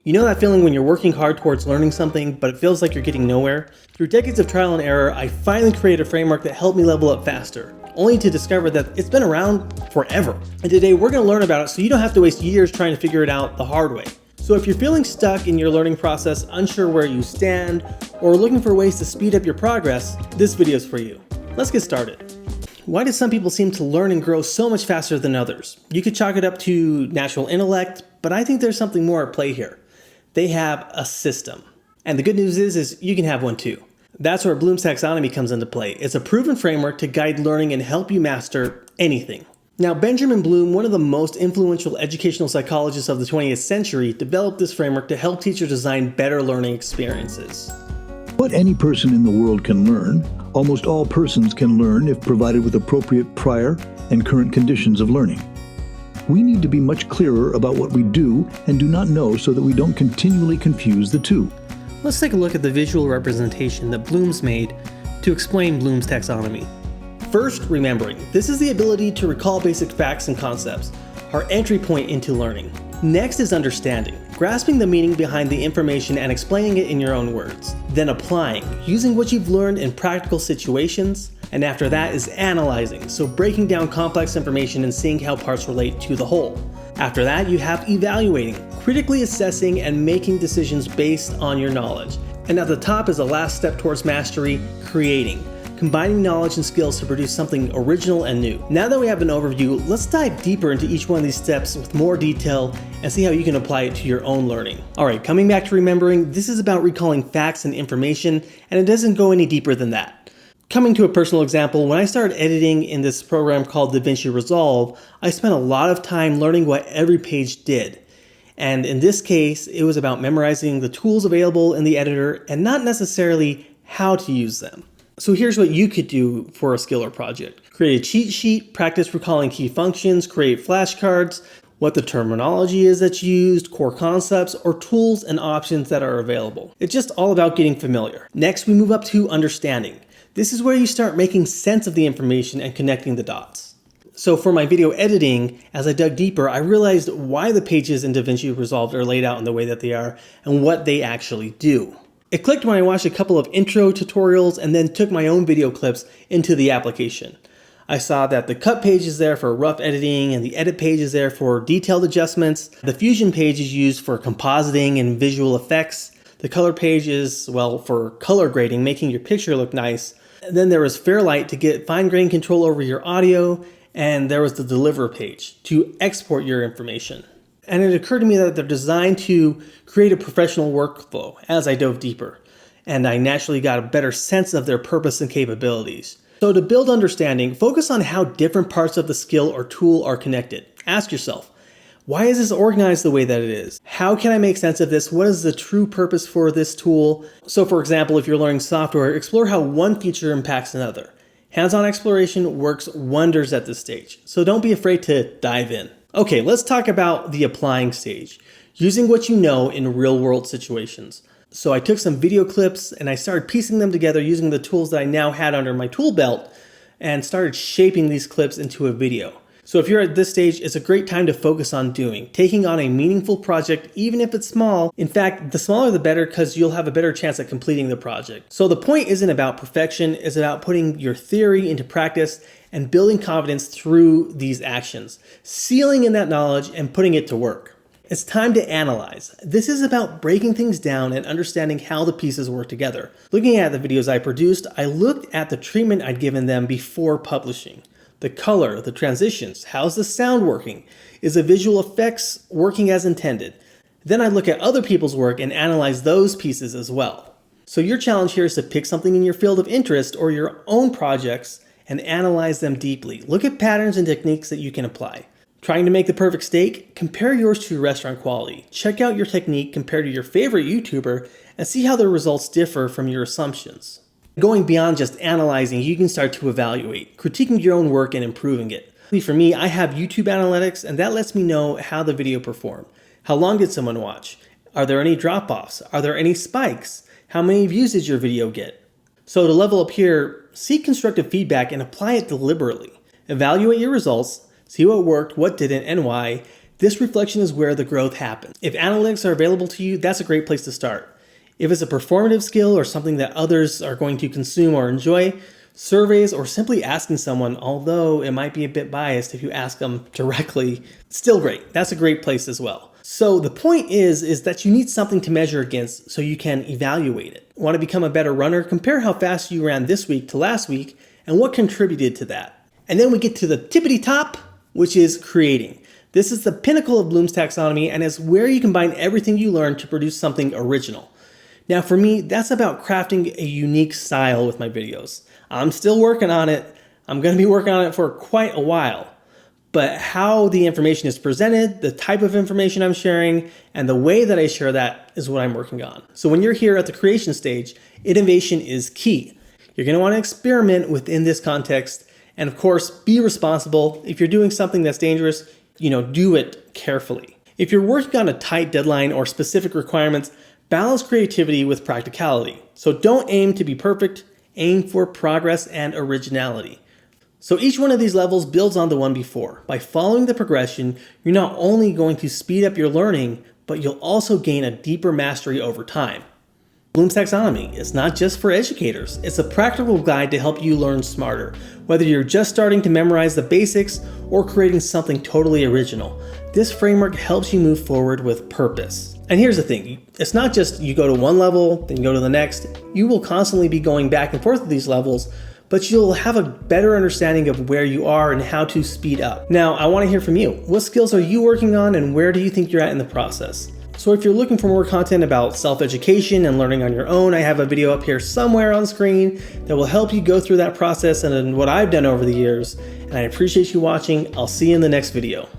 You know that feeling when you're working hard towards learning something, but it feels like you're getting nowhere? Through decades of trial and error, I finally created a framework that helped me level up faster, only to discover that it's been around forever. And today we're going to learn about it so you don't have to waste years trying to figure it out the hard way. So if you're feeling stuck in your learning process, unsure where you stand, or looking for ways to speed up your progress, this video is for you. Let's get started. Why do some people seem to learn and grow so much faster than others? You could chalk it up to natural intellect, but I think there's something more at play here. They have a system. And the good news is you can have one too. That's where Bloom Taxonomy comes into play. It's a proven framework to guide learning and help you master anything. Now, Benjamin Bloom, one of the most influential educational psychologists of the 20th century, developed this framework to help teachers design better learning experiences. What any person in the world can learn, almost all persons can learn if provided with appropriate prior and current conditions of learning. We need to be much clearer about what we do and do not know so that we don't continually confuse the two. Let's take a look at the visual representation that Bloom's made to explain Bloom's taxonomy. First, remembering. This is the ability to recall basic facts and concepts, our entry point into learning. Next is understanding, grasping the meaning behind the information and explaining it in your own words. Then applying, using what you've learned in practical situations. And after that is analyzing, so breaking down complex information and seeing how parts relate to the whole. After that, you have evaluating, critically assessing and making decisions based on your knowledge. And at the top is the last step towards mastery, creating, combining knowledge and skills to produce something original and new. Now that we have an overview, let's dive deeper into each one of these steps with more detail and see how you can apply it to your own learning. Alright, coming back to remembering, this is about recalling facts and information, and it doesn't go any deeper than that. Coming to a personal example, when I started editing in this program called DaVinci Resolve, I spent a lot of time learning what every page did. And in this case, it was about memorizing the tools available in the editor and not necessarily how to use them. So here's what you could do for a skill or project. Create a cheat sheet, practice recalling key functions, create flashcards, what the terminology is that's used, core concepts, or tools and options that are available. It's just all about getting familiar. Next, we move up to understanding. This is where you start making sense of the information and connecting the dots. So for my video editing, as I dug deeper, I realized why the pages in DaVinci Resolve are laid out in the way that they are and what they actually do. It clicked when I watched a couple of intro tutorials and then took my own video clips into the application. I saw that the cut page is there for rough editing and the edit page is there for detailed adjustments. The fusion page is used for compositing and visual effects. The color page is, well, for color grading, making your picture look nice. And then there was Fairlight to get fine-grained control over your audio, and there was the Deliver page to export your information. And it occurred to me that they're designed to create a professional workflow as I dove deeper, and I naturally got a better sense of their purpose and capabilities. So to build understanding, focus on how different parts of the skill or tool are connected. Ask yourself, why is this organized the way that it is? How can I make sense of this? What is the true purpose for this tool? So for example, if you're learning software, explore how one feature impacts another. Hands-on exploration works wonders at this stage, so don't be afraid to dive in. Okay, let's talk about the applying stage, using what you know in real-world situations. So I took some video clips and I started piecing them together using the tools that I now had under my tool belt and started shaping these clips into a video. So if you're at this stage, it's a great time to focus on taking on a meaningful project, even if it's small. In fact, the smaller the better because you'll have a better chance at completing the project. So the point isn't about perfection, it's about putting your theory into practice and building confidence through these actions, sealing in that knowledge and putting it to work. It's time to analyze. This is about breaking things down and understanding how the pieces work together. Looking at the videos I produced, I looked at the treatment I'd given them before publishing. The color, the transitions, how's the sound working? Is the visual effects working as intended? Then I look at other people's work and analyze those pieces as well. So your challenge here is to pick something in your field of interest or your own projects and analyze them deeply. Look at patterns and techniques that you can apply. Trying to make the perfect steak? Compare yours to restaurant quality. Check out your technique compared to your favorite YouTuber and see how their results differ from your assumptions. Going beyond just analyzing, you can start to evaluate, critiquing your own work and improving it. For me, I have YouTube analytics and that lets me know how the video performed. How long did someone watch? Are there any drop-offs? Are there any spikes? How many views did your video get? So to level up here, seek constructive feedback and apply it deliberately. Evaluate your results, see what worked, what didn't, and why. This reflection is where the growth happens. If analytics are available to you, that's a great place to start. If it's a performative skill or something that others are going to consume or enjoy, surveys or simply asking someone, although it might be a bit biased if you ask them directly, still great. That's a great place as well. So the point is that you need something to measure against so you can evaluate it. Want to become a better runner? Compare how fast you ran this week to last week and what contributed to that. And then we get to the tippity top, which is creating. This is the pinnacle of Bloom's taxonomy and is where you combine everything you learn to produce something original. Now for me, that's about crafting a unique style with my videos. I'm still working on it. I'm going to be working on it for quite a while. But how the information is presented, the type of information I'm sharing, and the way that I share that is what I'm working on. So when you're here at the creation stage, innovation is key. You're going to want to experiment within this context, and of course, be responsible. If you're doing something that's dangerous, do it carefully. If you're working on a tight deadline or specific requirements, balance creativity with practicality. So don't aim to be perfect, aim for progress and originality. So each one of these levels builds on the one before. By following the progression, you're not only going to speed up your learning, but you'll also gain a deeper mastery over time. Bloom's taxonomy is not just for educators. It's a practical guide to help you learn smarter, whether you're just starting to memorize the basics or creating something totally original. This framework helps you move forward with purpose. And here's the thing, it's not just you go to one level, then you go to the next. You will constantly be going back and forth with these levels, but you'll have a better understanding of where you are and how to speed up. Now, I want to hear from you. What skills are you working on and where do you think you're at in the process? So if you're looking for more content about self-education and learning on your own, I have a video up here somewhere on screen that will help you go through that process and what I've done over the years. And I appreciate you watching. I'll see you in the next video.